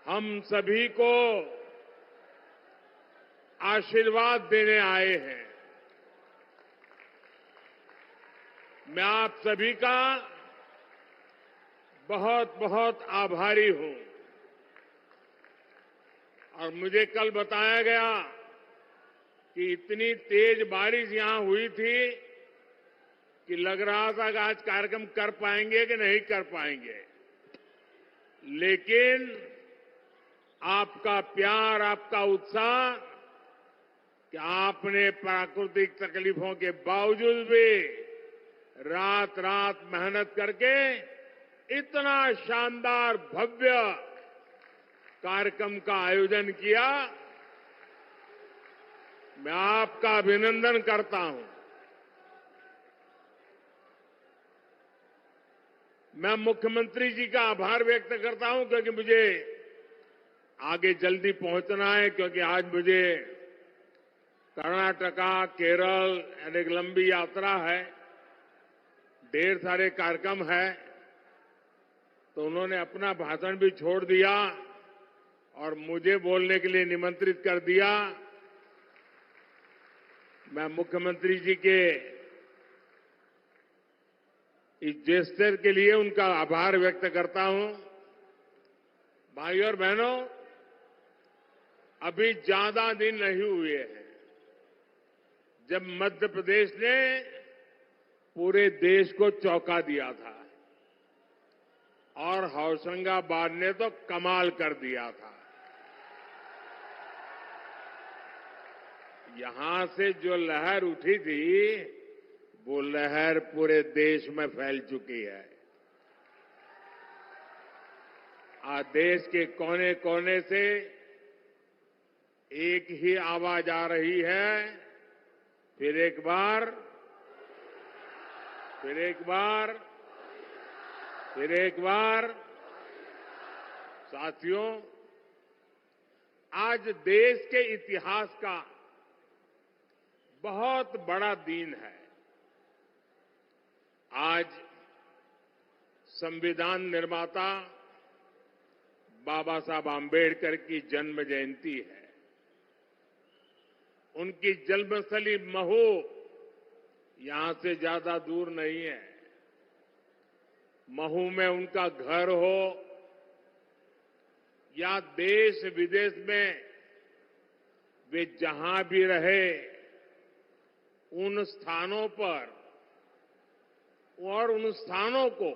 हम सभी को आशीर्वाद देने आए हैं। मैं आप सभी का बहुत बहुत आभारी हूं। और मुझे कल बताया गया कि इतनी तेज बारिश यहां हुई थी कि लग रहा था कि आज कार्यक्रम कर पाएंगे कि नहीं कर पाएंगे। लेकिन आपका प्यार, आपका उत्साह कि आपने प्राकृतिक तकलीफों के बावजूद भी रात रात मेहनत करके इतना शानदार भव्य कार्यक्रम का आयोजन किया। मैं आपका अभिनंदन करता हूं। मैं मुख्यमंत्री जी का आभार व्यक्त करता हूं क्योंकि मुझे आगे जल्दी पहुंचना है, क्योंकि आज मुझे कर्नाटका, केरल एक लंबी यात्रा है, ढेर सारे कार्यक्रम है। तो उन्होंने अपना भाषण भी छोड़ दिया और मुझे बोलने के लिए निमंत्रित कर दिया। मैं मुख्यमंत्री जी के इस जेस्चर के लिए उनका आभार व्यक्त करता हूं। भाइयों और बहनों, अभी ज्यादा दिन नहीं हुए हैं जब मध्य प्रदेश ने पूरे देश को चौंका दिया था और होशंगाबाद ने तो कमाल कर दिया था। यहां से जो लहर उठी थी वो लहर पूरे देश में फैल चुकी है। आज देश के कोने कोने से एक ही आवाज आ रही है, फिर एक बार, फिर एक बार, फिर एक बार। साथियों, आज देश के इतिहास का बहुत बड़ा दिन है। आज संविधान निर्माता बाबा साहब आम्बेडकर की जन्म जयंती है। उनकी जन्मस्थली महू यहां से ज्यादा दूर नहीं है। महू में उनका घर हो या देश विदेश में वे जहां भी रहे, उन स्थानों पर और उन स्थानों को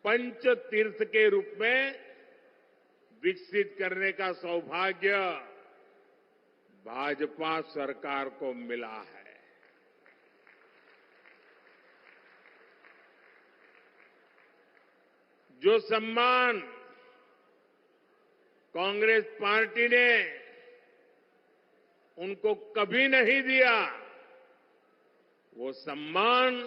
पंच तीर्थ के रूप में विकसित करने का सौभाग्य भाजपा सरकार को मिला है। जो सम्मान कांग्रेस पार्टी ने उनको कभी नहीं दिया, वो सम्मान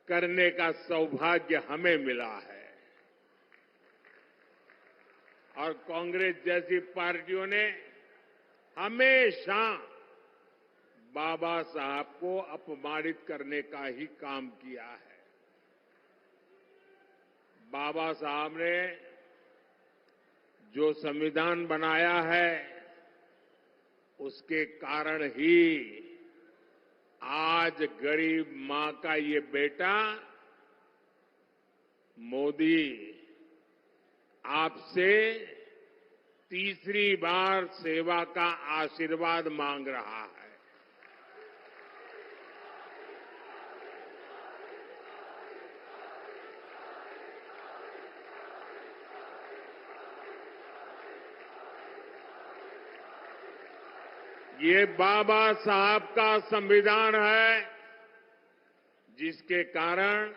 करने का सौभाग्य हमें मिला है। और कांग्रेस जैसी पार्टियों ने हमेशा बाबा साहब को अपमानित करने का ही काम किया है। बाबा साहब ने जो संविधान बनाया है, उसके कारण ही आज गरीब मां का ये बेटा मोदी आपसे तीसरी बार सेवा का आशीर्वाद मांग रहा है। ये बाबा साहब का संविधान है, जिसके कारण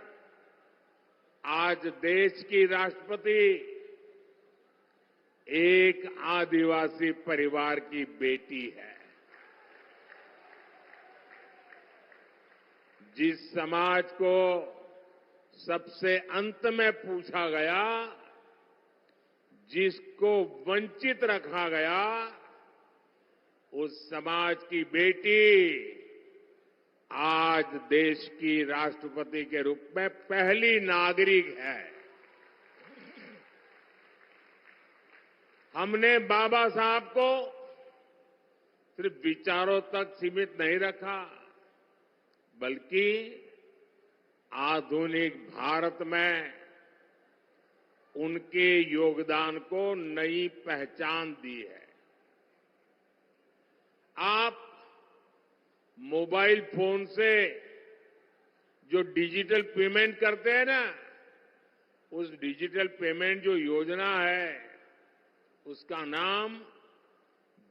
आज देश की राष्ट्रपति एक आदिवासी परिवार की बेटी है। जिस समाज को सबसे अंत में पूछा गया, जिसको वंचित रखा गया, उस समाज की बेटी आज देश की राष्ट्रपति के रूप में पहली नागरिक है। हमने बाबा साहब को सिर्फ विचारों तक सीमित नहीं रखा, बल्कि आधुनिक भारत में उनके योगदान को नई पहचान दी है। आप मोबाइल फोन से जो डिजिटल पेमेंट करते हैं ना, उस डिजिटल पेमेंट जो योजना है उसका नाम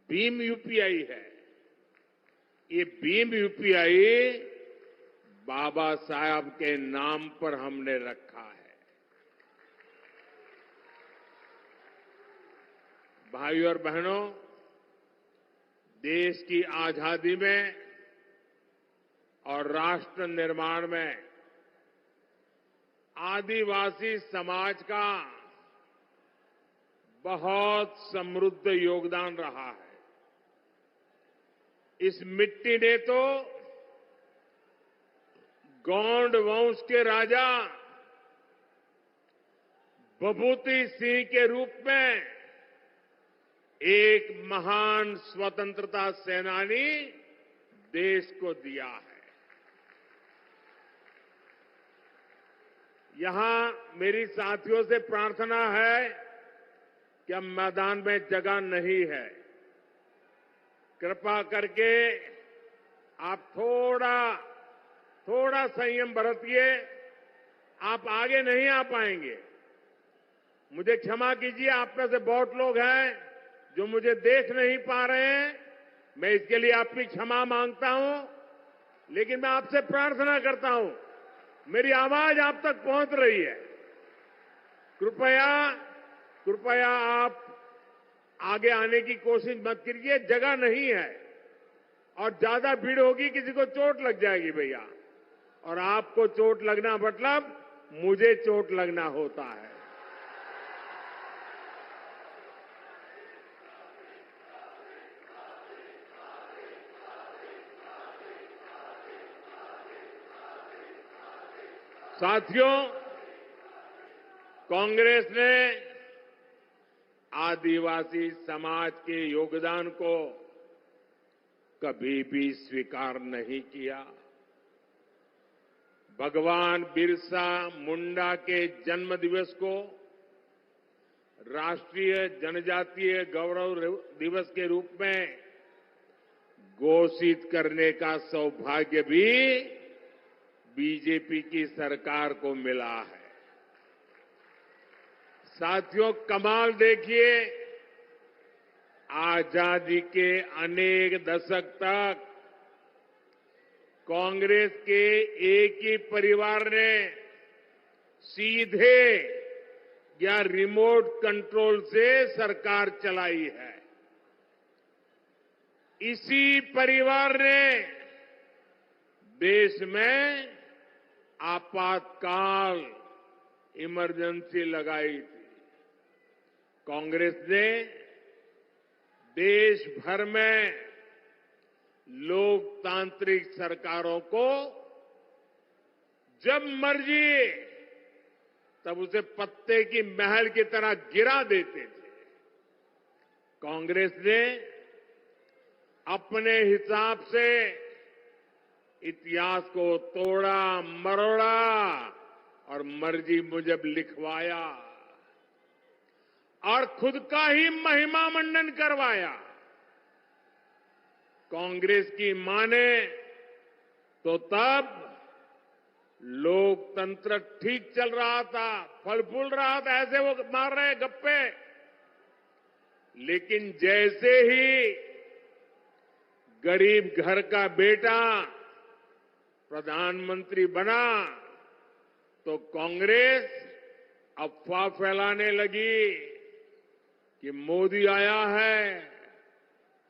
भीम यूपीआई है। ये भीम यूपीआई बाबा साहब के नाम पर हमने रखा है। भाइयों और बहनों, देश की आजादी में और राष्ट्र निर्माण में आदिवासी समाज का बहुत समृद्ध योगदान रहा है। इस मिट्टी ने तो गौंड वंश के राजा विभूति सिंह के रूप में एक महान स्वतंत्रता सेनानी देश को दिया है। यहां मेरी साथियों से प्रार्थना है कि अब मैदान में जगह नहीं है, कृपा करके आप थोड़ा संयम बरतिए। आप आगे नहीं आ पाएंगे। मुझे क्षमा कीजिए, आप में से बहुत लोग हैं जो मुझे देख नहीं पा रहे हैं। मैं इसके लिए आपकी क्षमा मांगता हूं, लेकिन मैं आपसे प्रार्थना करता हूं, मेरी आवाज आप तक पहुंच रही है। कृपया आप आगे आने की कोशिश मत कीजिए, जगह नहीं है और ज्यादा भीड़ होगी, किसी को चोट लग जाएगी भैया, और आपको चोट लगना मतलब मुझे चोट लगना होता है। साथियों, कांग्रेस ने आदिवासी समाज के योगदान को कभी भी स्वीकार नहीं किया। भगवान बिरसा मुंडा के जन्म दिवस को राष्ट्रीय जनजातीय गौरव दिवस के रूप में घोषित करने का सौभाग्य भी बीजेपी की सरकार को मिला है। साथियों, कमाल देखिए, आजादी के अनेक दशक तक कांग्रेस के एक ही परिवार ने सीधे या रिमोट कंट्रोल से सरकार चलाई है। इसी परिवार ने देश में आपातकाल इमरजेंसी लगाई थी। कांग्रेस ने देश भर में लोकतांत्रिक सरकारों को जब मर्जी तब उसे पत्ते की महल की तरह गिरा देते थे। कांग्रेस ने अपने हिसाब से इतिहास को तोड़ा मरोड़ा और मर्जी मुजब लिखवाया और खुद का ही महिमा मंडन करवाया। कांग्रेस की माने तो तब लोकतंत्र ठीक चल रहा था, फल फूल रहा था, ऐसे वो मार रहे गप्पे। लेकिन जैसे ही गरीब घर का बेटा प्रधानमंत्री बना तो कांग्रेस अफवाह फैलाने लगी कि मोदी आया है,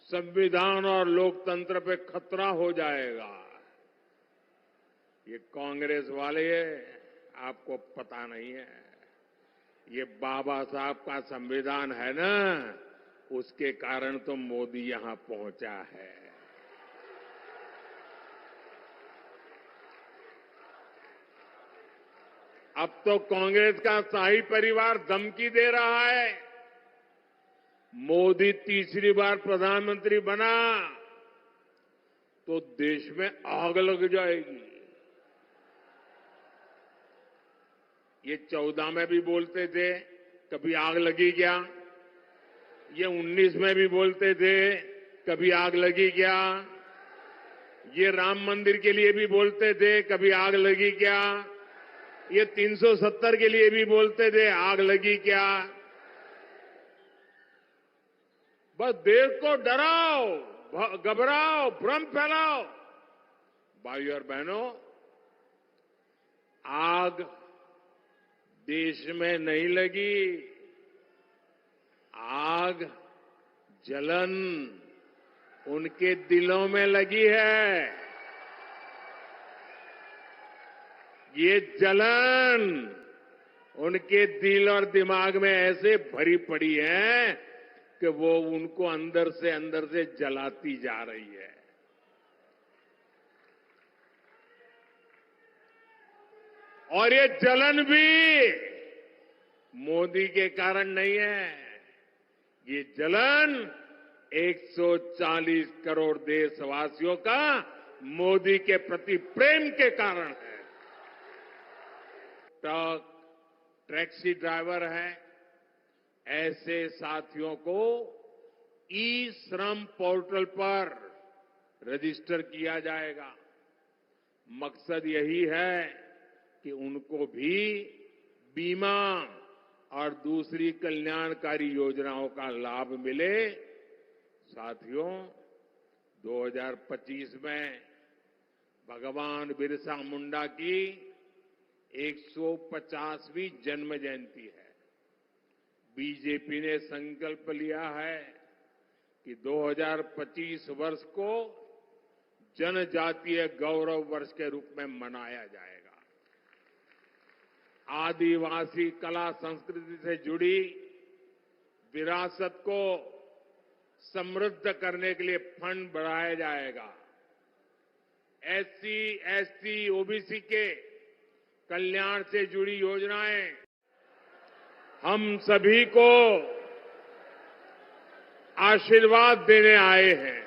संविधान और लोकतंत्र पे खतरा हो जाएगा। ये कांग्रेस वाले आपको पता नहीं है, ये बाबा साहब का संविधान है ना, उसके कारण तो मोदी यहां पहुंचा है। अब तो कांग्रेस का शाही परिवार धमकी दे रहा है, मोदी तीसरी बार प्रधानमंत्री बना तो देश में आग लग जाएगी। ये 14 में भी बोलते थे, कभी आग लगी क्या? ये 19 में भी बोलते थे, कभी आग लगी क्या? ये राम मंदिर के लिए भी बोलते थे, कभी आग लगी क्या? ये 370 के लिए भी बोलते थे, आग लगी क्या? बस देश को डराओ, घबराओ, भ्रम फैलाओ। भाइयों और बहनों, आग देश में नहीं लगी, आग जलन उनके दिलों में लगी है। ये जलन उनके दिल और दिमाग में ऐसे भरी पड़ी है कि वो उनको अंदर से जलाती जा रही है। और ये जलन भी मोदी के कारण नहीं है, ये जलन 140 करोड़ देशवासियों का मोदी के प्रति प्रेम के कारण है। ट्रक, टैक्सी ड्राइवर हैं, ऐसे साथियों को ई श्रम पोर्टल पर रजिस्टर किया जाएगा। मकसद यही है कि उनको भी बीमा और दूसरी कल्याणकारी योजनाओं का लाभ मिले। साथियों, 2025 में भगवान बिरसा मुंडा की 150वीं जन्म जयंती है। बीजेपी ने संकल्प लिया है कि 2025 वर्ष को जनजातीय गौरव वर्ष के रूप में मनाया जाएगा। आदिवासी कला संस्कृति से जुड़ी विरासत को समृद्ध करने के लिए फंड बढ़ाया जाएगा। एससी, एसटी, ओबीसी के कल्याण से जुड़ी योजनाएं हम सभी को आशीर्वाद देने आए हैं।